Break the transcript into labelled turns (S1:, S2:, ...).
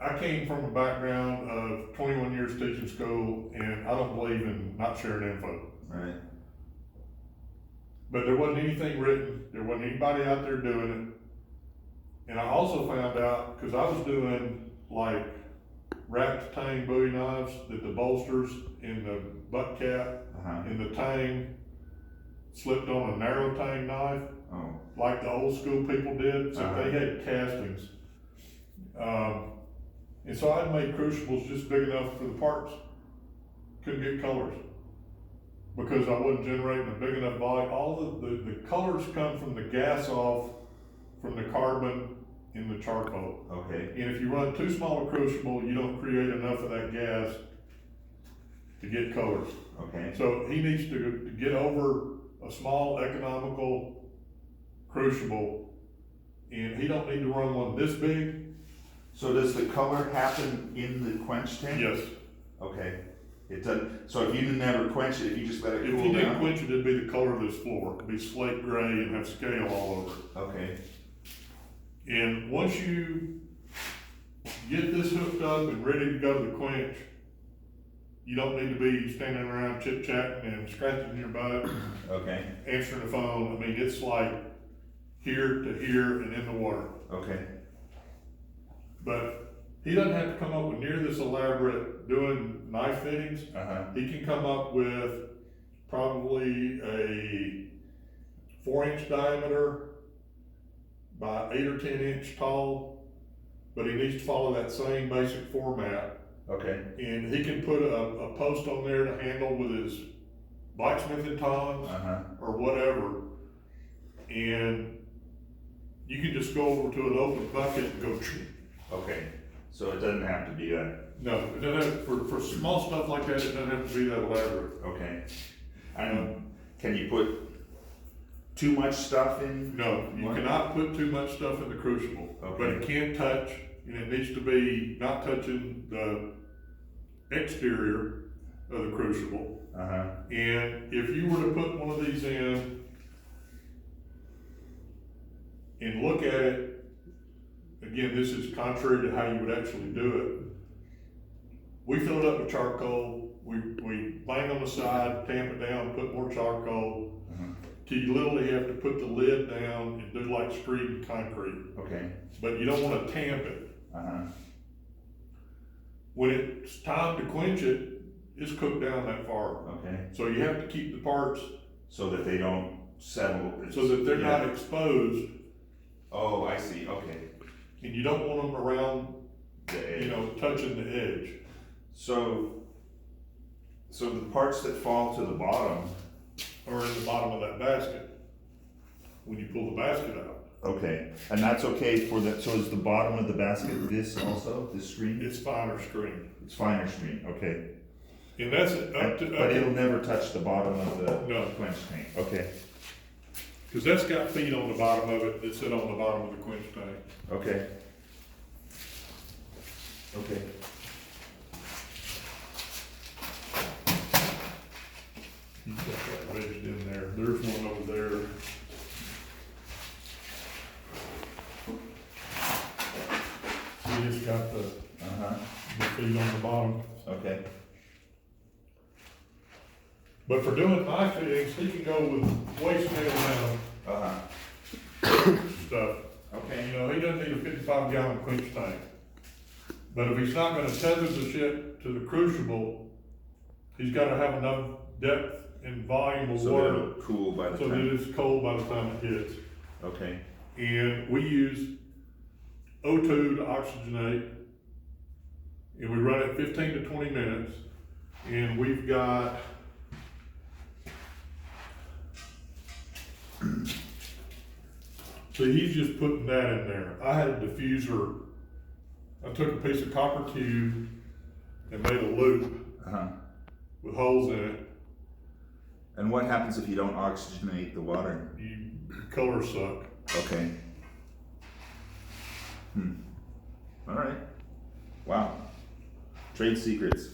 S1: I came from a background of 21 years teaching school, and I don't believe in not sharing info.
S2: Right.
S1: But there wasn't anything written, there wasn't anybody out there doing it. And I also found out, cause I was doing like wrapped tang Bowie knives, that the bolsters in the butt cap and the tang slipped on a narrow tang knife,
S2: Oh.
S1: like the old school people did, so they had castings. And so I made crucibles just big enough for the parts. Couldn't get colors because I wasn't generating a big enough volume. All the colors come from the gas off from the carbon in the charcoal.
S2: Okay.
S1: And if you run too small a crucible, you don't create enough of that gas to get colors.
S2: Okay.
S1: So he needs to get over a small economical crucible, and he don't need to run one this big.
S2: So does the color happen in the quench tank?
S1: Yes.
S2: Okay. It doesn't. So if you never quench it, if you just let it
S1: If
S2: cool
S1: you didn't
S2: down.
S1: quench it, it'd be the color of this floor. It'd be slate gray and have scale all over it.
S2: Okay.
S1: And once you get this hooked up and ready to go to the quench, you don't need to be standing around chit-chatting and scratching your butt,
S2: Okay.
S1: answering the phone. I mean, it's like here to here and in the water.
S2: Okay.
S1: But he doesn't have to come up with near this elaborate doing knife fittings. He can come up with probably a 4-inch diameter by 8 or 10 inch tall, but he needs to follow that same basic format.
S2: Okay.
S1: And he can put a post on there to handle with his blacksmithing tongs or whatever. And you can just go over to an open bucket and go.
S2: Okay. So it doesn't have to be that.
S1: No, it doesn't have, for small stuff like that, it doesn't have to be that elaborate.
S2: Okay. Can you put too much stuff in?
S1: No, you cannot put too much stuff in the crucible, but it can touch, and it needs to be not touching the exterior of the crucible. And if you were to put one of these in and look at it, again, this is contrary to how you would actually do it. We fill it up with charcoal, we bang on the side, tamp it down, put more charcoal, till you literally have to put the lid down and do like screed concrete.
S2: Okay.
S1: But you don't wanna tamp it. When it's time to quench it, it's cooked down that far.
S2: Okay.
S1: So you have to keep the parts
S2: So that they don't settle.
S1: so that they're not exposed,
S2: Oh, I see. Okay.
S1: and you don't want them around,
S2: The edge.
S1: touching the edge.
S2: So the parts that fall to the bottom.
S1: Or in the bottom of that basket, when you pull the basket out.
S2: Okay, and that's okay for that. So is the bottom of the basket this also, this screen?
S1: It's finer screen.
S2: It's finer screen. Okay.
S1: And that's up to,
S2: But it'll never touch the bottom of the
S1: No.
S2: quench tank. Okay.
S1: cause that's got feet on the bottom of it that sit on the bottom of the quench tank.
S2: Okay. Okay.
S1: You've got that wedged in there. There's one over there. You just got the feet on the bottom.
S2: Okay.
S1: But for doing knife fittings, he can go with waist nail down stuff.
S2: Okay.
S1: He doesn't need a 55-gallon quench tank. But if he's not gonna tether the shit to the crucible, he's gotta have enough depth and volume of
S2: So
S1: water
S2: it'll cool by the
S1: so that
S2: time.
S1: it's cold by the time it hits.
S2: Okay.
S1: And we use O2 to oxygenate, and we run it 15 to 20 minutes, and we've got so he's just putting that in there. I had a diffuser. I took a piece of copper tube and made a loop with holes in it.
S2: And what happens if you don't oxygenate the water?
S1: You color suck.
S2: Okay. All right. Wow. Trade secrets.